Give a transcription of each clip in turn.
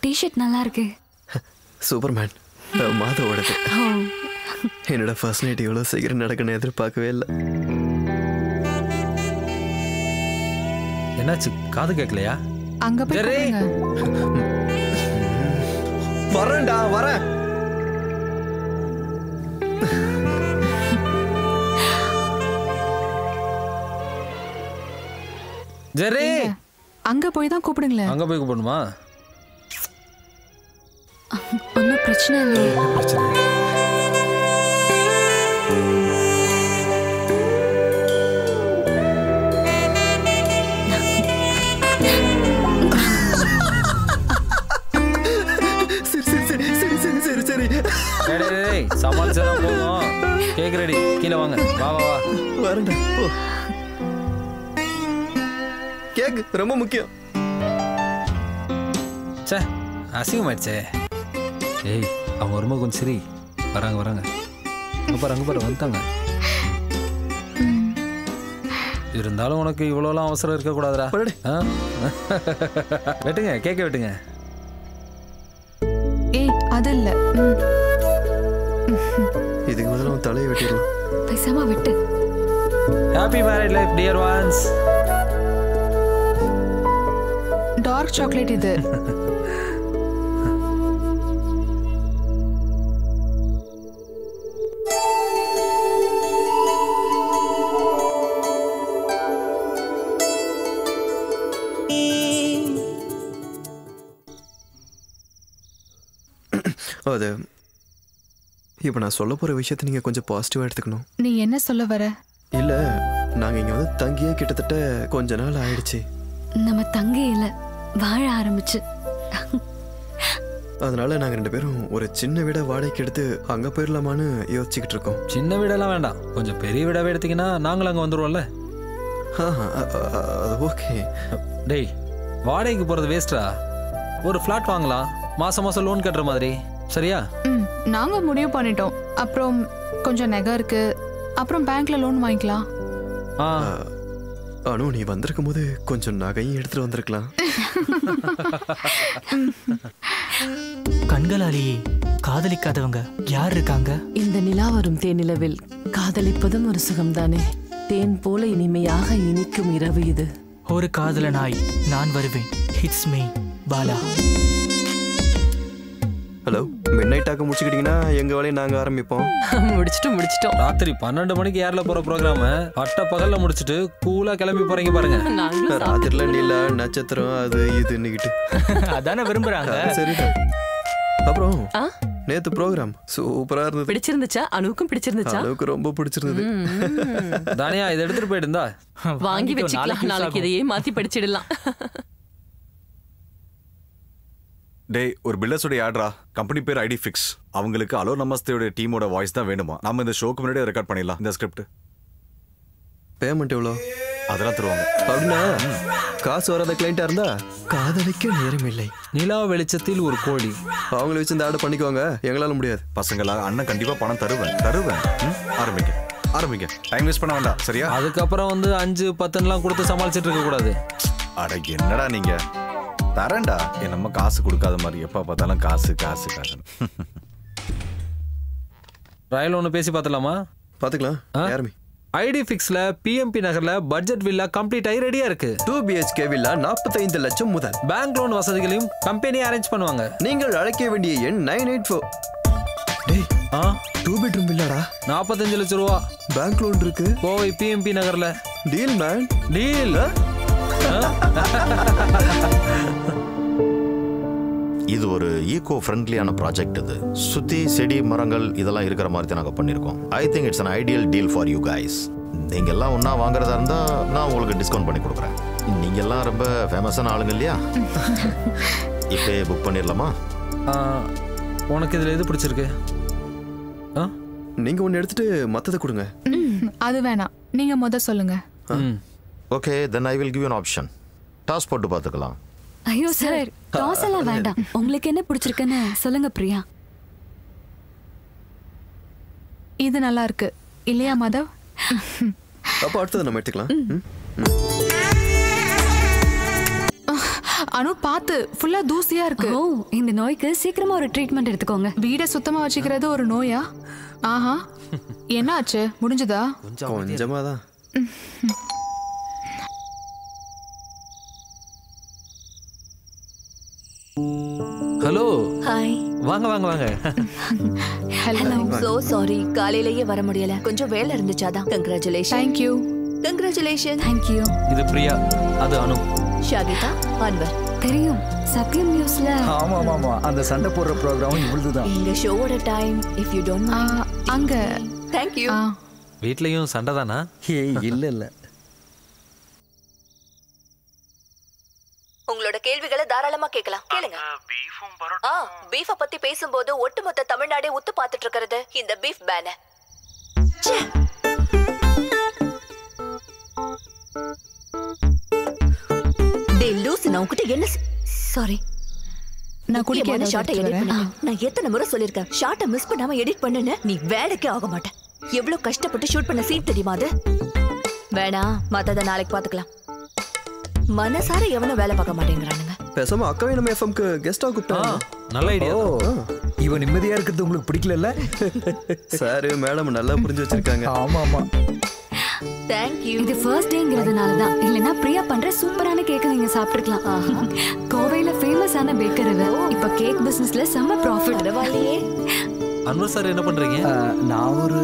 T-shirt நல்லா இருக்கு. Superman மாதவோடது. என்னோட ஃபர்ஸ்ட் நைட் இவ்வளோ சீக்கிரம் நடக்கணும்னு எதிர்பார்க்கவே இல்லை. என்னாச்சு, காது கேட்கலையா? அங்க போய் வரேன்டா வரேன். ஜெரி அங்க போய் தான் கூப்பிடுங்களேன். அங்க போய் கூப்பிடணுமா? ஒன்றும் பிரச்சனை இல்லை. பிரச்சனை சமாளிச்சதான் போதும். கேக் ரெடி, கீழே வாங்க. வா வா வா. வரேன்டா. கேக் ரொம்ப முக்கியம். சே அசிங்கமாயிடுச்சே. ஏய் அவங்க ரொம்ப கொஞ்சம் சரி. வராங்க வராங்க. அங்க பாரு வந்துட்டாங்க. இருந்தாலும் உனக்கு இவ்வளோலாம் அவசரம் இருக்கக்கூடாதுடா. வெட்டுங்க, கேட்க வெட்டுங்க. ஏய் அது இல்ல, இதுக்கு முதல்ல உன் தலையை வெட்டிடலாம். பேசாம விட்டு. Happy married life dear ones. Dark chocolate இது. அது இப்போ நான் சொல்ல போகிற விஷயத்தை நீங்கள் கொஞ்சம் பாசிட்டிவாக எடுத்துக்கணும். நீ என்ன சொல்ல வர? இல்லை, நாங்கள் இங்கே வந்து தங்கியே கிட்டத்தட்ட கொஞ்ச நாள் ஆயிடுச்சு. நம்ம தங்கி இல்லை, வாழ ஆரம்பிச்சு. அதனால நாங்கள் 2 பேரும் ஒரு சின்ன வீடை வாடகைக்கு எடுத்து அங்கே போயிடலாமான்னு யோசிச்சுக்கிட்டு இருக்கோம். சின்ன வீடெல்லாம் வேண்டாம், கொஞ்சம் பெரிய வீடாகவே எடுத்தீங்கன்னா நாங்களும் அங்கே வந்துடுவோம்ல. அது ஓகே. டேய் வாடகைக்கு போகிறது வேஸ்டா. ஒரு ஃப்ளாட் வாங்கலாம், மாதம் மாதம் லோன் கட்டுற மாதிரி. சரியா? நாங்க முடிவு பண்ணிட்டோம். அப்புறம் கொஞ்சம் நகை இருக்கு, அப்புறம் பேங்க்ல லோன் வாங்கிக்கலாம். அனு நீ வந்திருக்கும் போது கொஞ்சம் நகையும் எடுத்துட்டு வந்திருக்கலாம். கண்களாலேயே காதலிக்காதவங்க யார் இருக்காங்க? இந்த நிலா வரும் தேனிலவில் காதலிப்பதும் ஒரு சுகம்தானே. தேன் போல இனிமையாக இனிக்கும் இரவு இது. ஒரு காதலனாய் நான் வருவேன். It's me Bala. Hello, midnight டாக்க முடிச்சுக்கிட்டீங்கன்னா எங்க வேலையை நாங்க ஆரம்பிப்போம். முடிச்சிட்டோம். ராத்திரி 12 மணிக்கு ஏர்ல போற ப்ரோக்ராம பட்ட பகல்ல முடிச்சிட்டு கூலா கிளம்பி போறீங்க பாருங்க. ராத்திரில நிலா நட்சத்திரம் அது இதுன்னுகிட்டு அதானே விரும்புறாங்க. சரிடா. அப்புறம் நேத்து ப்ரோக்ராம் சூப்பரா இருந்தது. பிடிச்சிருந்துச்சா? அனுவுக்கும் பிடிச்சிருந்துச்சா? அனுவுக்கு ரொம்ப பிடிச்சிருந்தது. தானியா இதை எடுத்துட்டு போயிட்டு இருந்தா வாங்கி வச்சுக்கலாம். நாளைக்கு இதையே மாத்தி படிச்சிடலாம். டேய் ஒரு பில்லர்ஸோட ஆட்ரா. கம்பெனி பேர் ஐடி ஃபிக்ஸ். அவங்களுக்கு அலோ நமஸ்தேயோட டீமோட வாய்ஸ் தான் வேணுமா. நம்ம இந்த ஷோக்கு முன்னாடியே ரெக்கார்ட் பண்ணிடலாம். இந்த ஸ்கிரிப்ட் பேமெண்ட் எவ்வளோ? அதெல்லாம் தருவாங்க. அப்படின்னா காசு வராத கிளைண்டா இருந்தா காதலிக்க நேரம் இல்லை. நிலா வெளிச்சத்தில் ஒரு கோழி. அவங்கள வச்சு இந்த ஆர்டர் பண்ணிக்குவாங்க, எங்களால முடியாது. பசங்களா அண்ணன் கண்டிப்பா பணம் தருவேன். ஆரம்பிங்க. டைம் வேஸ்ட் பண்ண வேண்டாம். சரியா? அதுக்கப்புறம் வந்து 5-10 கொடுத்து சமாளிச்சுட்டு இருக்க கூடாது. அட என்னடா நீங்க தரேன்டா. நம்ம காசு கொடுக்காத மாதிரி எப்ப பார்த்தாலும் காசு காசு காசு. ரயில் ஒன்று பேசி பார்த்துலாமா? பார்த்துக்கலாம். யாருமே ஐடி ஃபிக்ஸ்ல பிஎம்பி நகர்ல பட்ஜெட் வில்லா கம்ப்ளீட் ஆகி ரெடியா இருக்கு. 2 BHK வில்லா 45 லட்சம் முதல். பேங்க் லோன் வசதிகளையும் கம்பெனி அரேஞ்ச் பண்ணுவாங்க. நீங்கள் அழைக்க வேண்டிய எண் 984. டேய் 2 பெட்ரூம் வில்லாடா, 45 லட்சம் ரூபா. பேங்க் லோன் இருக்கு. கோவை பிஎம்பி நகர்ல. Deal man, deal. இது ஒரு ஈகோ ஃப்ரெண்ட்லியான ப்ராஜெக்ட். இது சுத்தி செடி மரங்கள் இதெல்லாம் இருக்கிற மாதிரி தான் நாங்கள் பண்ணியிருக்கோம். I think it's an ideal deal for you guys. நீங்கள் எல்லாம் ஒன்றா வாங்குறதா இருந்தால் நான் உங்களுக்கு டிஸ்கவுண்ட் பண்ணி கொடுக்குறேன். நீங்கள் எல்லாம் ரொம்ப ஃபேமஸான ஆளுங்க இல்லையா? இப்போ புக் பண்ணிடலாமா? உனக்கு இதில் எது பிடிச்சிருக்கு? நீங்கள் ஒன்று எடுத்துட்டு மற்றதை கொடுங்க. அது வேணாம், நீங்கள் முத சொல்லுங்க. Okay, then I will give you an option. Toss போட்டு பார்த்துக்கலாம். ஐயோ சார், டாஸ் எல்லாம் வேண்டாம். உங்களுக்கு என்ன பிடிச்சிருக்குன்னு சொல்லுங்க பிரியா. இது நல்லா இருக்கு இல்லையா மாதவ்? அப்போ அடுத்தது நம்ம எடுத்துக்கலாம். அனு பார்த்து ஃபுல்லா தூசியா இருக்கு. ஓ, இந்த நோய்க்கு சீக்கிரமா ஒரு ட்ரீட்மெண்ட் எடுத்துக்கோங்க. வீடை சுத்தமா வச்சுக்கிறது ஒரு நோயா? ஆஹா, என்ன ஆச்சு? முடிஞ்சதா? கொஞ்சமா தான். ஹலோ. ஹாய். வாங்க வாங்க வாங்க. ஹலோ. சோ சாரி, காலையிலேயே வர முடியல, கொஞ்சம் வேலை இருந்துச்சாதான். Congratulation. Thank you. Congratulation. Thank you. இது பிரியா, அது அனு. ஷாகிதா, அன்வர். தெரியும், சத்யம் நியூஸ்ல. ஆமா ஆமா, அந்த சண்டை போடுற ப்ரோகிராம் இவ்வளவுதான். எங்க ஷோவோட time, if you don't mind. அங்க. Thank you. வீட்லயும் சண்டை தானா? ஏய் இல்ல இல்ல. உங்களோட கேள்விகளை தாராளமா கேட்கலாம், கேளுங்க. பீஃப பத்தி பேசும்போது ஒட்டுமொத்த தமிழ்நாடே உத்து பார்த்துட்டு இருக்கிறது இந்த பீஃப் பேன. டேய் லூஸ், நான் உன்கிட்ட என்ன சாரி, நான் குடிக்காத ஷார்ட்டை எடிட் பண்ண. நான் எத்தனை முறை சொல்லிருக்கேன், ஷார்ட்டை மிஸ் பண்ணாம எடிட் பண்ணுன்னு. நீ வேலைக்கே ஆக மாட்டேன். எவ்வளவு கஷ்டப்பட்டு ஷூட் பண்ண சீன் தெரியுமா அது? வேணாம், மத்தத நாளைக்கு பாத்துக்கலாம். மனசார எவனும் வேலை பார்க்க மாட்டேங்கிறானுங்க. பேசாம அக்காவை நம்ம எஃப்எம்க்கு கெஸ்டா கூப்பிட்டாங்க. நல்ல ஐடியா. இவன் நிம்மதியா இருக்கிறது உங்களுக்கு பிடிக்கல? சார் மேடம் நல்லா புரிஞ்சு வச்சிருக்காங்க. ஆமா ஆமா. Thank you. இது ஃபர்ஸ்ட் டேங்கிறதுனால தான். இல்லனா பிரியா பண்ற சூப்பரான கேக் நீங்க சாப்பிட்டுக்கலாம். கோவையில ஃபேமஸான பேக்கர் இவ. இப்ப கேக் பிசினஸ்ல செம்ம ப்ராஃபிட். பரவாயில்லையே. அன்வர் சார் என்ன பண்றீங்க? நான் ஒரு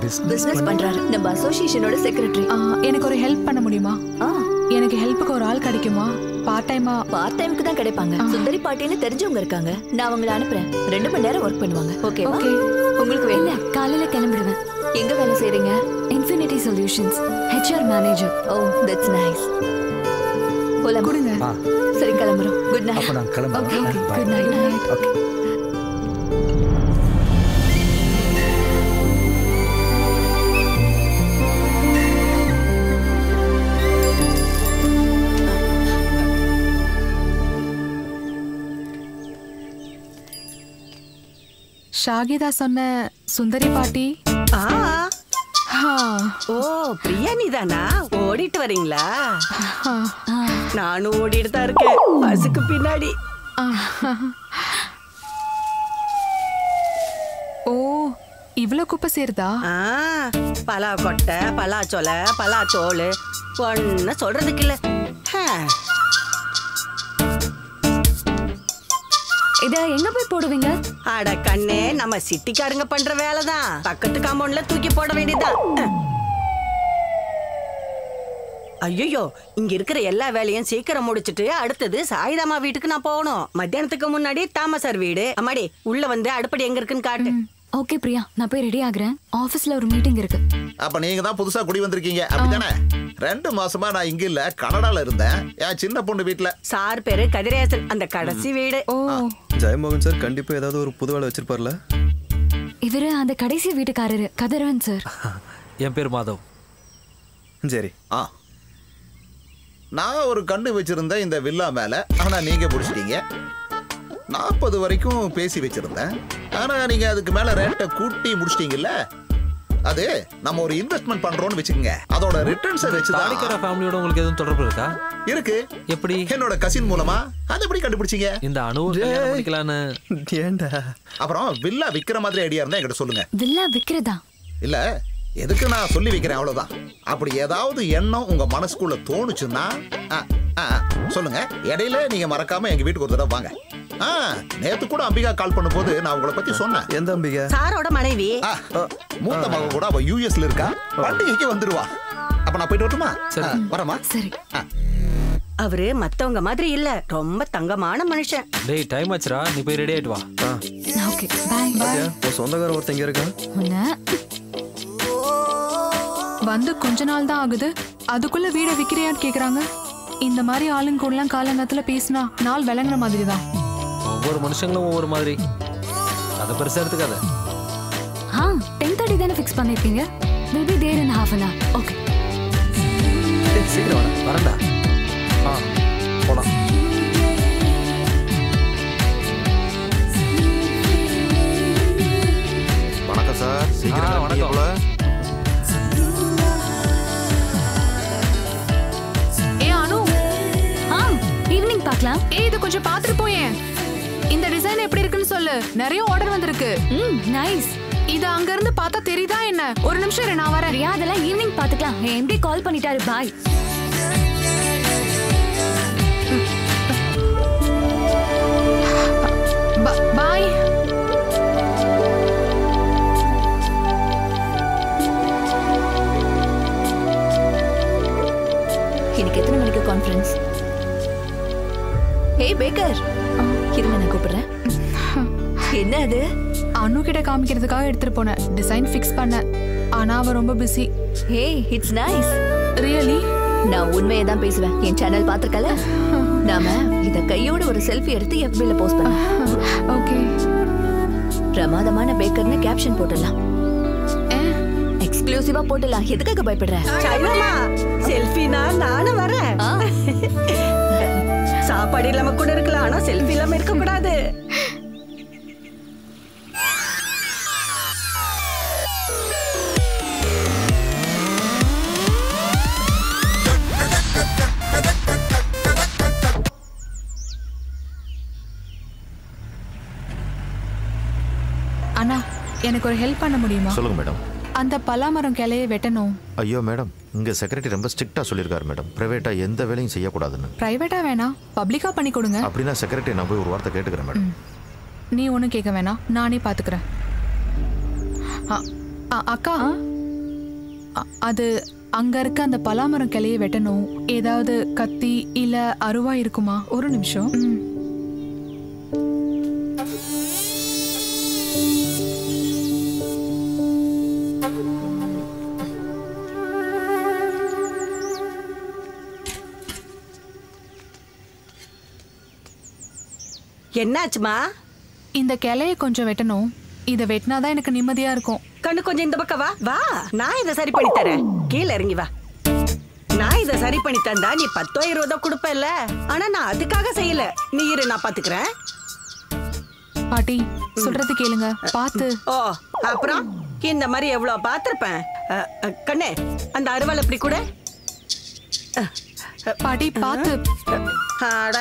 பிசினஸ் பண்றாரு. நம்ம அசோசியேஷனோட செக்ரட்டரி. எனக்கு ஒரு ஹெல்ப் பண்ண முடியுமா? எனக்கு ஹெல்ப்புக்கு ஒரு ஆள் கிடைக்குமா? பார்ட் டைமுக்கு தான் கிடைப்பாங்க. சுந்தரி பாட்டின்னு தெரிஞ்சவங்க இருக்காங்க, நான் அவங்கள அனுப்புறேன். 2 மணி நேரம் ஒர்க் பண்ணுவாங்க. Okay okay. உங்களுக்கு வேலை? காலையில கிளம்பிடுவேன். எங்க வேலை செய்றீங்க? Infinity solutions, HR manager. Oh, that's nice. போலாம் கொடுங்க. சரி, கிளம்புறோம். Good night. அப்ப நான் கிளம்புறேன். Okay, good night. Okay. Shahida சொன்ன சுந்தரி பாட்டி. ஓ, பிரியா நீதானா? ஓடிட்டு வரீங்களா? நானும் ஓடிட்டு தான் இருக்கேன், பஸ்ஸுக்கு பின்னாடி. ஓ, இவ்ளோ குப்பை சேருதா? பலா கொட்டை, பலாச்சோலை, பலாச்சோளு, ஒன்னு சொல்றதுக்கு இல்ல. இத எங்க போய் போடுவீங்க? அட கண்ணே, நம்ம சிட்டிக்காரங்க பண்ற வேலைதான். பக்கத்து காம்பவுண்ட்ல தூக்கி போட வேண்டியதுதான். ஐயோ, இங்க இருக்கிற எல்லா வேலையும் சீக்கிரம் முடிச்சிட்டு அடுத்தது சாயிதாமா வீட்டுக்கு நான் போகணும். மத்தியானத்துக்கு முன்னாடி தாமசார் வீடு. அம்மாடி, உள்ள வந்து அடுப்படி எங்க இருக்குன்னு காட்டு. ஓகே பிரியா, நான் போய் ரெடி ஆகுறேன். ஆபீஸ்ல ஒரு மீட்டிங் இருக்கு. அப்ப நீங்க தான் புதுசா குடி வந்திருக்கீங்க அப்படிதானே? 2 மாசமா நான் இங்க இல்ல, கனடால இருந்தேன். என் சின்ன பொண்ணு வீட்டுல. சார் பேரு கதிரேசன், அந்த கடைசி வீடு. ஓ, ஜெயமோகன் சார் கண்டிப்பா ஏதாவது ஒரு புது வேலை வச்சிருப்பார்ல. இவரு அந்த கடைசி வீட்டுக்காரரு கதிரவன் சார். என் பேர் மாதவ். சரி. நான் ஒரு கண்ணு வச்சிருந்தேன் இந்த வில்லா மேல, ஆனா நீங்க முடிச்சிட்டீங்க. 40 வரைக்கும் பேசி வச்சிருந்தேன், ஆனா நீங்க அதுக்கு மேல ரேட்டை கூட்டி முடிச்சிட்டீங்கல்ல. அது நம்ம ஒரு இன்வெஸ்ட்மெண்ட் பண்றோம்னு வெச்சுக்கங்க, அதோட ரிட்டர்ன்ஸை வச்சு தான். தாடிக்கார ஃபேமிலியோட உங்களுக்கு எதுவும் தொடர்பு இருக்கா? இருக்கு. எப்படி? என்னோட கசின் மூலமா. அது எப்படி கண்டுபிடிச்சீங்க? இந்த அனுவை கல்யாணம் பண்ணிக்கலான்னு. ஏண்டா? அப்புறம் வில்லா விக்கிற மாதிரி ஐடியா இருந்தா என்கிட்ட சொல்லுங்க. வில்லா விக்கிறதா? இல்ல, எதுக்கு நான் சொல்லி வைக்கிறேன் அவ்வளவுதான். அப்படி ஏதாவது எண்ணம் உங்க மனசுக்குள்ள தோணுச்சுன்னா சொல்லுங்க. இடையில நீங்க மறக்காம எங்க வீட்டுக்கு ஒரு தடவை வாங்க. நேத்து கூட அம்பிகா கால் பண்ணும் போது நான் உங்களை பத்தி சொன்னேன். எந்த அம்பிகா? சாரோட மனைவி. மூத்த மக கூட அவ யூஎஸ்ல இருக்கா, பண்டிகைக்கு வந்துருவா. அப்ப நான் போயிட்டு வரட்டுமா? வரமா? சரி. அவரு மத்தவங்க மாதிரி இல்ல, ரொம்ப தங்கமான மனுஷன். டேய், டைம் ஆச்சுடா, நீ போய் ரெடி ஆயிட்டு வா. Okay, bye. உன் சொந்தக்காரன் ஒருத்தங்க இருக்கான். வந்து கொஞ்ச நாள் தான் ஆகுது, அதுக்குள்ள வீட விக்கிறியான்னு கேக்குறாங்க. இந்த மாதிரி ஆளுங்க கூட எல்லாம் காலங்கத்துல பேசினா நாள் விளங்குற மாதிரி தான். ஒவ்வொரு மனுஷங்களும் ஒவ்வொரு மாதிரி. அதை பெருசா எடுத்துக்காத. 10:30 தானே ஃபிக்ஸ் பண்ணிருக்கீங்க. We'll be there in half an hour. Okay. சீக்கிரம் வரேன்டா. போலாம். வணக்கம் சார். சீக்கிரம் வணக்கம். பார்க்கலாம். இது கொஞ்சம் பாத்துட்டு போயேன். இந்த டிசைன் எப்படி இருக்குன்னு சொல்லு. நிறைய ஆர்டர் வந்திருக்கு. நைஸ். இது அங்க இருந்து பார்த்தா தெரியுதா என்ன? ஒரு நிமிஷம் இரு, நான் வரேன். பிரியா, அதெல்லாம் ஈவினிங் பாத்துக்கலாம். எம்டி கால் பண்ணிட்டாரு. பாய். பாய். இன்னைக்கு எத்தனை மணிக்கு கான்ஃபரன்ஸ்? ஹே பேக்கர், இருங்க நான் கூப்பிடுறேன். என்ன அது? அனு கிட்ட காமிக்கிறதுக்காக எடுத்துட்டு போனேன். டிசைன் ஃபிக்ஸ் பண்ண. ஆனா அவ ரொம்ப busy. Hey, it's nice. Really? நான் உண்மையை தான் பேசுவேன். என் சேனல் பாத்துக்கல. நாம இத கையோட ஒரு செல்ஃபி எடுத்து FB-ல போஸ்ட் பண்ணலாம். ஓகே. பிரமாதமான பேக்கர்னு கேப்ஷன் போடலாம். எக்ஸ்க்ளூசிவா போடலாம். எதுக்காக பயப்படுற? சைதாமா, செல்ஃபினா நானும் வரேன். சாப்பாடு இல்லாம கூட இருக்கலாம், ஆனா செல்ஃபி இல்லாம இருக்க கூடாது. அண்ணா, எனக்கு ஒரு ஹெல்ப் பண்ண முடியுமா? சொல்லுங்க மேடம். அந்த பலாமரம் கிளையை வெட்டணும். ஐயோ மேடம், இங்க செக்ரட்டரி ரொம்ப ஸ்ட்ரிக்டா சொல்லியிருக்காரு மேடம். பிரைவேட்டா எந்த வேலையும் செய்யக்கூடாதுன்னு. பிரைவேட்டா வேணாம், பப்ளிக்கா பண்ணி கொடுங்க. அப்படின்னா செக்ரட்டரி நான் போய் ஒரு வார்த்தை கேட்டுக்கிறேன் மேடம். நீ ஒன்றும் கேட்க வேணாம், நானே பார்த்துக்கிறேன். அக்கா, அது அங்க இருக்க அந்த பலாமரம் கிளையை வெட்டணும். ஏதாவது கத்தி இல்ல அருவா இருக்குமா? ஒரு நிமிஷம். என்னாச்சுமா? இந்த கிளையை கொஞ்சம் வெட்டணும். இதை வெட்டினாதான் எனக்கு நிம்மதியா இருக்கும். கண்ணு கொஞ்சம் இந்த பக்கம் வா. வா, நான் இதை சரி பண்ணி தரேன். கீழே இறங்கி வா. நான் இதை சரி பண்ணி தந்தா நீ 10 20 கொடுப்பல. ஆனா நான் அதுக்காக செய்யல. நீ இரு, நான் பாத்துக்கிறேன். பாட்டி சொல்றது கேளுங்க, பாத்து. ஓ, அப்புறம் இந்த மாதிரி எவ்வளவு பாத்திருப்பேன். கண்ணே, அந்த அருவாள் எப்படி கூட. பாட்டி பாத்து. அட